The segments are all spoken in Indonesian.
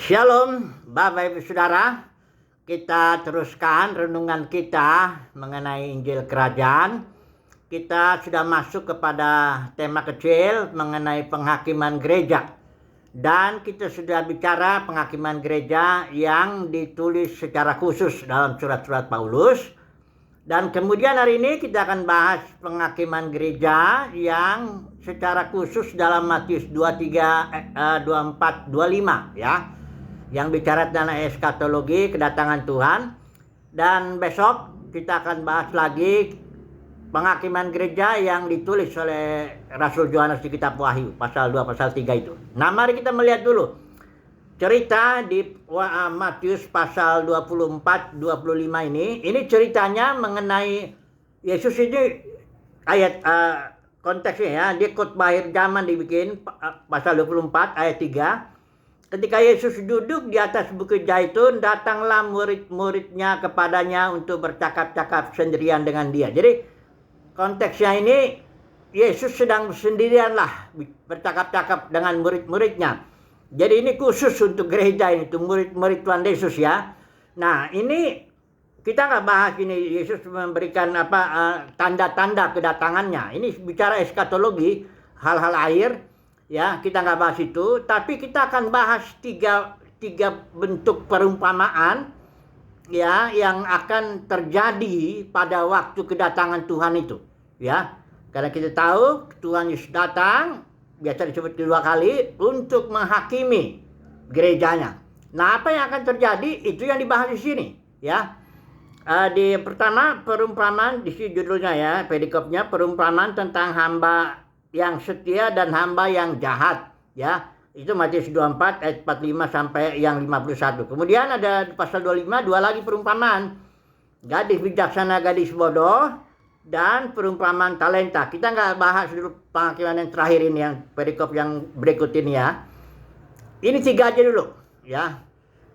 Shalom, Bapak Ibu Saudara. Kita teruskan renungan kita mengenai Injil Kerajaan. Kita sudah masuk kepada tema kecil mengenai penghakiman gereja. Dan kita sudah bicara penghakiman gereja yang ditulis secara khusus dalam surat-surat Paulus. Dan kemudian hari ini kita akan bahas penghakiman gereja yang secara khusus dalam Matius 23, 24, 25 ya. Yang bicara tentang eskatologi kedatangan Tuhan. Dan besok kita akan bahas lagi penghakiman gereja yang ditulis oleh Rasul Yohanes di kitab Wahyu pasal 2 pasal 3 itu. Nah, mari kita melihat dulu cerita di Matius pasal 24 25 ini ceritanya mengenai Yesus ini ayat konteksnya ya, dia khotbah akhir zaman dibikin pasal 24 ayat 3. Ketika Yesus duduk di atas bukit Zaitun, datanglah murid-muridnya kepadanya untuk bercakap-cakap sendirian dengan dia. Jadi konteksnya ini Yesus sedang sendirian lah bercakap-cakap dengan murid-muridnya. Jadi ini khusus untuk gereja ini, untuk murid-murid Tuhan Yesus ya. Nah, ini kita nggak bahas ini Yesus memberikan tanda-tanda kedatangannya. Ini bicara eskatologi, hal-hal akhir. Ya, kita nggak bahas itu, tapi kita akan bahas tiga bentuk perumpamaan ya yang akan terjadi pada waktu kedatangan Tuhan itu. Ya, karena kita tahu Tuhan Yesus datang, biasa disebut dua kali, untuk menghakimi gerejanya. Nah, apa yang akan terjadi itu yang dibahas di sini. Ya, di pertama perumpamaan di sini judulnya ya, perikopnya perumpamaan tentang hamba yang setia dan hamba yang jahat ya. Itu Matius 24 ayat 45 sampai yang 51. Kemudian ada di pasal 25 dua lagi perumpamaan. Gadis bijaksana, gadis bodoh, dan perumpamaan talenta. Kita nggak bahas dulu penghakiman yang terakhir ini, yang perikop yang berikut ini ya. Ini tiga aja dulu ya.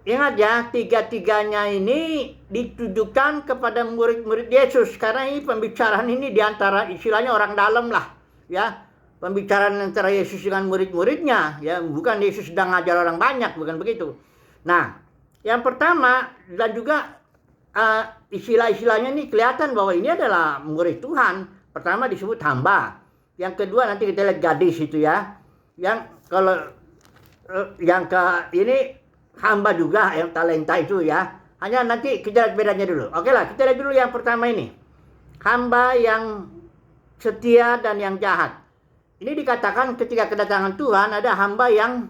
Ingat ya, tiga-tiganya ini ditujukan kepada murid-murid Yesus. Karena ini pembicaraan ini diantara istilahnya orang dalam lah ya. Pembicaraan antara Yesus dengan murid-muridnya ya, bukan Yesus sedang ngajar orang banyak, bukan begitu. Nah, yang pertama dan juga istilah-istilahnya ini kelihatan bahwa ini adalah murid Tuhan. Pertama disebut hamba. Yang kedua nanti kita lihat gadis itu ya. Yang kalau yang ini hamba juga, yang talenta itu ya. Hanya nanti kita lihat bedanya dulu. Oke lah, kita lihat dulu yang pertama ini. Hamba yang setia dan yang jahat. Ini dikatakan ketika kedatangan Tuhan ada hamba yang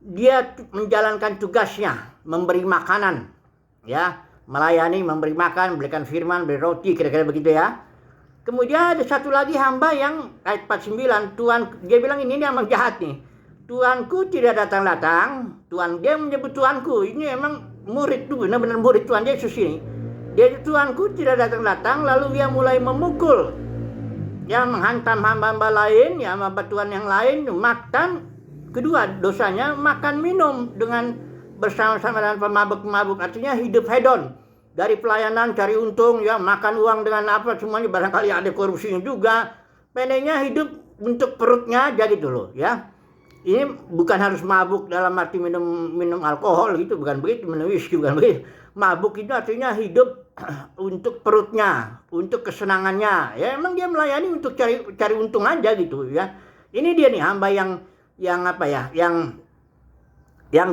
dia menjalankan tugasnya, memberi makanan, ya, melayani, memberi makan, berikan firman, beri roti, kira-kira begitu ya. Kemudian ada satu lagi hamba yang ayat 49, Tuhan, dia bilang ini memang jahat nih. Tuanku tidak datang-datang, Tuhan, dia menyebut Tuanku, ini emang murid tuh, benar-benar murid Tuhan Yesus ini. Dia Tuanku tidak datang-datang, lalu dia mulai memukul. Yang menghantam hamba-hamba lain, ya hamba Tuhan yang lain, makan. Kedua dosanya makan minum dengan bersama-sama dengan pemabuk-pemabuk, artinya hidup hedon. Dari pelayanan cari untung, ya makan uang dengan apa semuanya, barangkali ada korupsinya juga. Pendeknya hidup untuk perutnya aja gitu loh ya. Ini bukan harus mabuk dalam arti minum alkohol gitu, bukan begitu, minum whisky bukan begitu. Mabuk itu artinya hidup untuk perutnya, untuk kesenangannya. Ya emang dia melayani untuk cari untung aja gitu ya. Ini dia nih hamba yang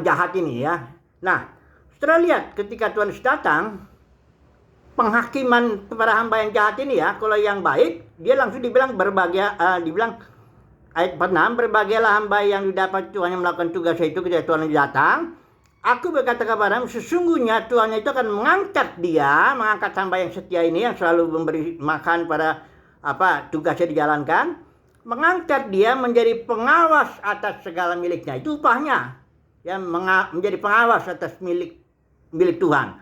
jahat ini ya. Nah, setelah lihat ketika Tuhan datang, penghakiman kepada hamba yang jahat ini ya, kalau yang baik dia langsung dibilang dibilang ayat 46, berbahagialah hamba yang didapat Tuhan yang melakukan tugas itu ketika Tuhan datang. Aku berkata kepadamu, sesungguhnya Tuhan itu akan mengangkat hamba yang setia ini, yang selalu memberi makan pada tugasnya dijalankan, mengangkat dia menjadi pengawas atas segala miliknya. Itu upahnya, ya, menjadi pengawas atas milik Tuhan.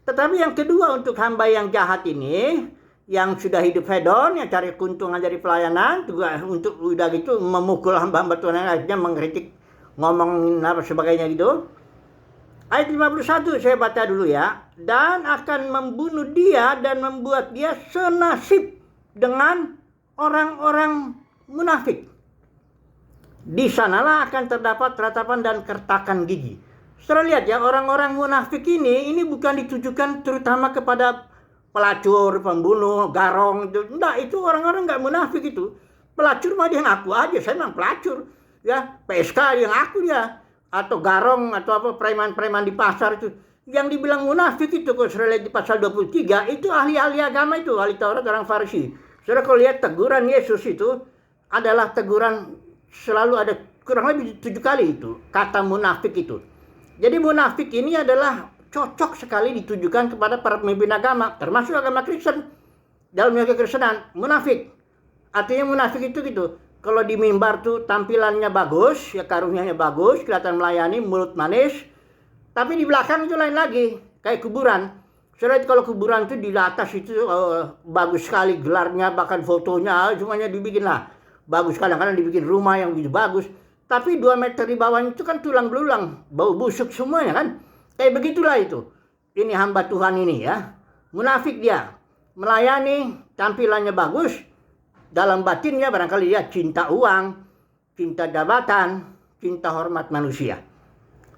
Tetapi yang kedua untuk hamba yang jahat ini, yang sudah hidup hedon, yang cari keuntungan dari pelayanan, juga untuk udah gitu memukul hamba-hamba Tuhan yang akhirnya mengkritik, ngomong apa sebagainya gitu. Ayat 51 saya baca dulu ya. Dan akan membunuh dia dan membuat dia senasib dengan orang-orang munafik. Di sanalah akan terdapat ratapan dan kertakan gigi. Saudara lihat ya, orang-orang munafik ini bukan ditujukan terutama kepada pelacur, pembunuh, garong itu. Enggak, itu orang-orang nggak munafik itu. Pelacur mah dia ngaku aja, saya memang pelacur. Ya, PSK yang ngaku dia. Atau garong, atau apa, preman-preman di pasar itu. Yang dibilang munafik itu, kalau saudara lihat di pasal 23, itu ahli-ahli agama itu, ahli Taurat, orang Farisi. Saudara kalau lihat teguran Yesus itu, adalah teguran selalu ada kurang lebih 7 kali itu, kata munafik itu. Jadi munafik ini adalah cocok sekali ditujukan kepada para pemimpin agama, termasuk agama Kristen. Dalam kekristenan, munafik. Artinya munafik itu gitu. Kalau di mimbar tuh tampilannya bagus, ya karunyanya bagus, kelihatan melayani, mulut manis. Tapi di belakang itu lain lagi, kayak kuburan. Soalnya kalau kuburan itu di atas itu bagus sekali gelarnya, bahkan fotonya semuanya dibikin lah. Bagus, kadang-kadang dibikin rumah yang begitu bagus. Tapi 2 meter di bawahnya itu kan tulang belulang, bau busuk semuanya kan. Kayak begitulah itu. Ini hamba Tuhan ini ya. Munafik dia. Melayani, tampilannya bagus. Dalam batinnya barangkali dia cinta uang, cinta jabatan, cinta hormat manusia.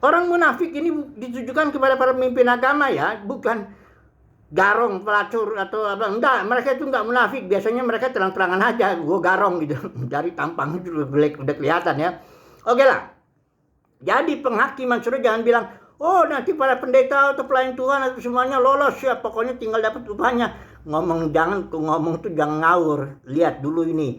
Orang munafik ini ditujukan kepada para pemimpin agama ya. Bukan garong, pelacur atau apa. Enggak, mereka itu enggak munafik. Biasanya mereka terang-terangan aja. Gue garong gitu. Dari tampang itu udah kelihatan ya. Oke lah. Jadi penghakiman sudah jangan bilang, oh nanti para pendeta atau pelayan Tuhan atau semuanya lolos ya. Pokoknya tinggal dapat upahnya. Ngomong tuh jangan ngawur. Lihat dulu ini.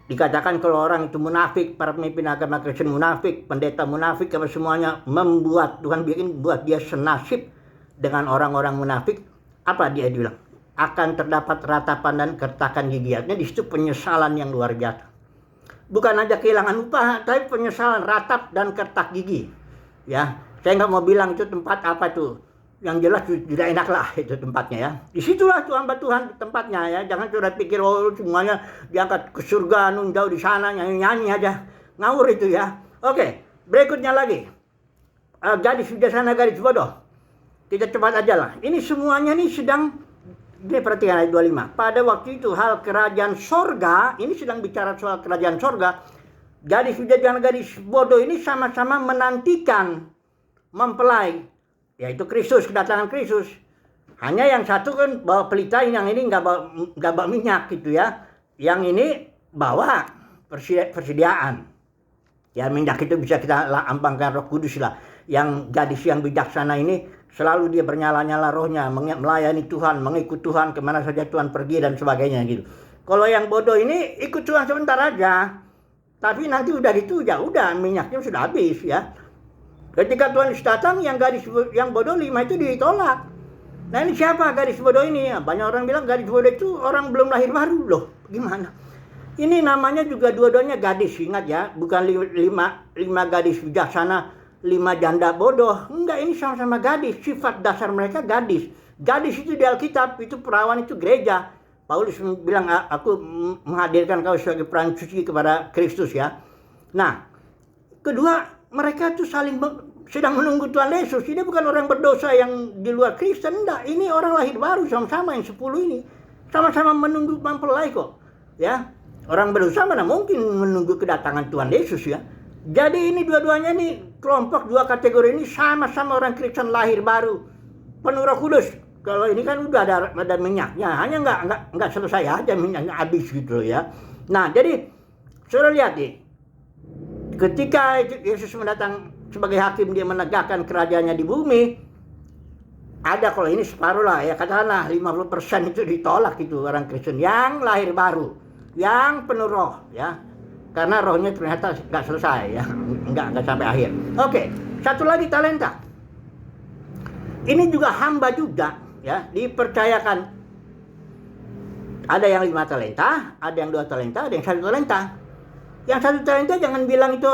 Dikatakan kalau orang itu munafik, para pemimpin agama Kristen munafik, pendeta munafik, apa semuanya membuat Tuhan buat dia senasib dengan orang-orang munafik. Apa dia bilang? Akan terdapat ratapan dan kertakan gigi. Artinya di situ penyesalan yang luar biasa. Bukan aja kehilangan upah, tapi penyesalan ratap dan kertak gigi. Ya, saya nggak mau bilang itu tempat apa tuh. Yang jelas tidak enak lah itu tempatnya ya. Disitulah tuh hamba Tuhan tempatnya ya. Jangan sudah pikir oh semuanya diangkat ke surga, nun jauh di sana nyanyi-nyanyi aja. Ngawur itu ya. Oke, berikutnya lagi. Gadis bijaksana, gadis bodoh. Kita cepat aja lah. Ini semuanya nih sedang, ini perhatikan ayat 25. Pada waktu itu hal kerajaan sorga, ini sedang bicara soal kerajaan sorga. Gadis bijaksana, gadis bodoh ini sama-sama menantikan mempelai, yaitu Kristus, kedatangan Kristus. Hanya yang satu kan bawa pelita, yang ini nggak bawa minyak gitu ya. Yang ini bawa persediaan. Ya minyak itu bisa kita ambangkan Roh Kudus lah. Yang gadis yang bijaksana ini selalu dia bernyala-nyala rohnya, melayani Tuhan, mengikut Tuhan kemana saja Tuhan pergi dan sebagainya gitu. Kalau yang bodoh ini ikut Tuhan sebentar aja, tapi nanti udah gitu ya udah minyaknya sudah habis ya. Ketika Tuhan datang, yang gadis yang bodoh 5 itu ditolak. Nah ini siapa gadis bodoh ini? Banyak orang bilang gadis bodoh itu orang belum lahir baru. Loh gimana? Ini namanya juga dua-duanya gadis, ingat ya. Bukan 5 gadis bijaksana, 5 janda bodoh. Enggak, ini sama-sama gadis. Sifat dasar mereka gadis. Gadis itu di Alkitab, itu perawan, itu gereja. Paulus bilang, aku menghadirkan kau sebagai peran suci kepada Kristus ya. Nah, kedua, mereka itu sedang menunggu Tuhan Yesus. Ini bukan orang berdosa yang di luar Kristen. Enggak, ini orang lahir baru sama-sama yang 10 ini. Sama-sama menunggu mempelai kok. Ya, orang berdosa mana mungkin menunggu kedatangan Tuhan Yesus ya. Jadi ini dua-duanya nih, kelompok 2 kategori ini sama-sama orang Kristen lahir baru. Penuh Roh Kudus. Kalau ini kan udah ada minyaknya, hanya nggak selesai aja minyaknya habis gitu ya. Nah, jadi saudara lihat nih. Ketika Yesus mendatang sebagai hakim, dia menegakkan kerajaannya di bumi. Ada kalau ini separuh lah ya, katakanlah 50% itu ditolak itu orang Kristen yang lahir baru, yang penuh roh ya. Karena rohnya ternyata nggak selesai ya, nggak sampai akhir. Oke, satu lagi talenta. Ini juga hamba juga ya, dipercayakan. Ada yang 5 talenta, ada yang 2 talenta, ada yang 1 talenta. Yang 1 talenta jangan bilang itu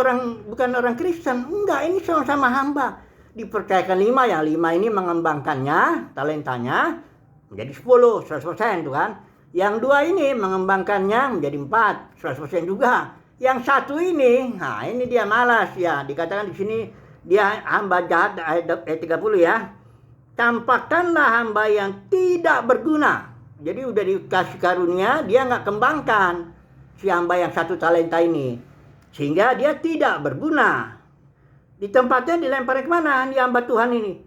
bukan orang Kristen. Enggak, ini sama-sama hamba. Dipercayakan 5, yang 5 ini mengembangkannya, talentanya menjadi 10, 100% tuh kan. Yang 2 ini mengembangkannya menjadi 4, 100% juga. Yang 1 ini, nah ini dia malas ya. Dikatakan di sini dia hamba jahat, ayat 30 ya. Tampakkanlah hamba yang tidak berguna. Jadi udah dikasih karunia, dia nggak kembangkan si hamba yang 1 talenta ini. Sehingga dia tidak berguna. Di tempatnya dilempar kemana di hamba Tuhan ini?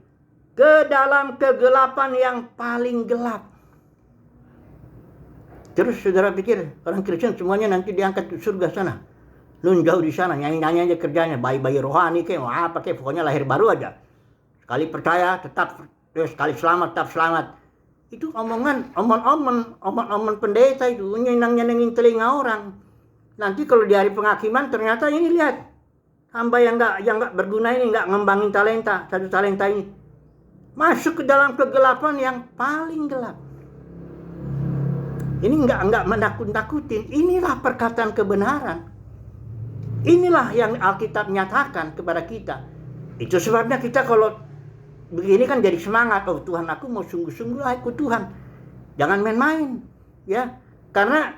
Ke dalam kegelapan yang paling gelap. Terus saudara pikir orang Kristen semuanya nanti diangkat ke surga sana. Lu jauh di sana, nyanyi-nyanyi aja kerjanya, bayi-bayi rohani kayak mau apa kayak, pokoknya lahir baru aja. Sekali percaya tetap, sekali selamat tetap selamat. Itu omong-omon pendeta itu, nyenang-nyenengin telinga orang. Nanti kalau di hari penghakiman ternyata ini lihat, hamba yang nggak berguna ini, nggak ngembangin talenta, satu talenta ini, masuk ke dalam kegelapan yang paling gelap. Ini nggak menakut-nakutin. Inilah perkataan kebenaran. Inilah yang Alkitab nyatakan kepada kita. Itu sebabnya kita kalau begini kan jadi semangat. Oh Tuhan, aku mau sungguh-sungguh lah ikut Tuhan. Jangan main-main, ya. Karena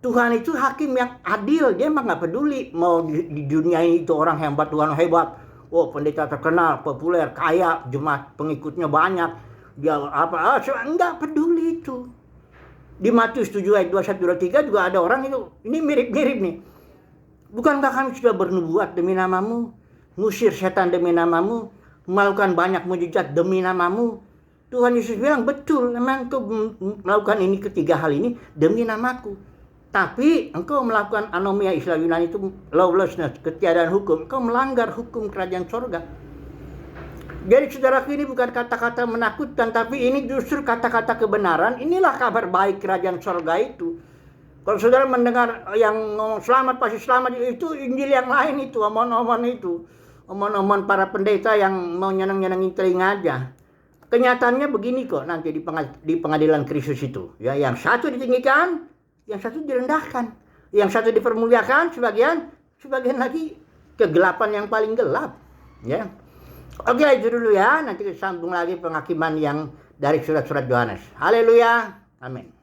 Tuhan itu hakim yang adil. Dia emang nggak peduli mau di dunia ini itu orang hebat, Tuhan hebat. Oh pendeta terkenal, populer, kaya, jemaat pengikutnya banyak. Dia apa? Nggak peduli itu. Di Matius 7 ayat 21-23 juga ada orang itu, ini mirip-mirip nih. Bukankah kami sudah bernubuat demi namamu, ngusir setan demi namamu, melakukan banyak mujizat demi namamu? Tuhan Yesus bilang, betul, memang engkau melakukan ini ketiga hal ini demi namaku. Tapi engkau melakukan anomia istilah Yunani itu lawlessness, ketiadaan hukum. Engkau melanggar hukum kerajaan sorga. Jadi saudaraku, ini bukan kata-kata menakutkan, tapi ini justru kata-kata kebenaran. Inilah kabar baik kerajaan sorga itu. Kalau saudara mendengar yang ngomong selamat pasti selamat, itu Injil yang lain itu, omon-omon itu. Omon-omon para pendeta yang mau nyeneng-nyenengin telinga aja. Kenyataannya begini kok nanti di pengadilan Kristus itu. Ya, yang satu ditinggikan, yang satu direndahkan. Yang satu dipermuliakan, sebagian lagi kegelapan yang paling gelap. Ya. Oke, itu dulu ya. Nanti kita sambung lagi penghakiman yang dari surat-surat Yohanes. Haleluya. Amin.